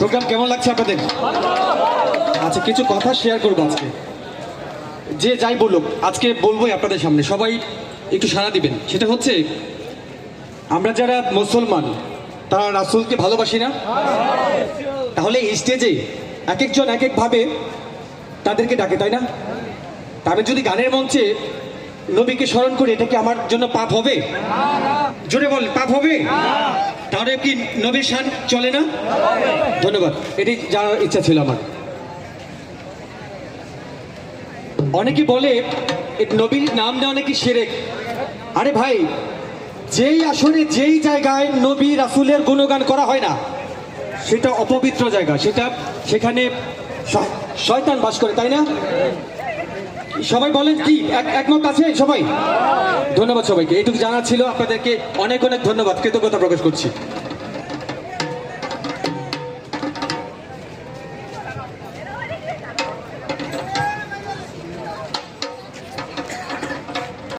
Programme কেমন লাগছে আপনাদের? আচ্ছা, কিছু কথা শেয়ার করবো আজকে। যে যাই বলুক, আজকে বলবোই আপনাদের সামনে, সবাই একটু সাড়া দিবেন। সেটা হচ্ছে, আমরা যারা মুসলমান তারা রাসূলকে ভালোবাসি না? তাহলে এই স্টেজে এক একজন এক একভাবে তাদেরকে ডাকে, তাই না? তা আমি যদি গানের মঞ্চে নবীকে স্মরণ করি, এটা কি আমার জন্য পাপ হবে? জোরে বল, পাপ হবে? তাহলে কি নবীর শান চলে না? ধন্যবাদ, এটি জানার ইচ্ছা ছিল আমার। অনেকে বলে নবীর নাম নেওয়া নাকি শিরক। আরে ভাই, যেই আসরে যেই জায়গায় নবী রাসূলের গুণগান করা হয় না, সেটা অপবিত্র জায়গা, সেখানে শয়তান বাস করে, তাই না? সবাই বলেন কি একমত আছে সবাই? ধন্যবাদ সবাইকে, এইটুকু জানা ছিল। আপনাদেরকে অনেক অনেক ধন্যবাদ, কৃতজ্ঞতা প্রকাশ করছি।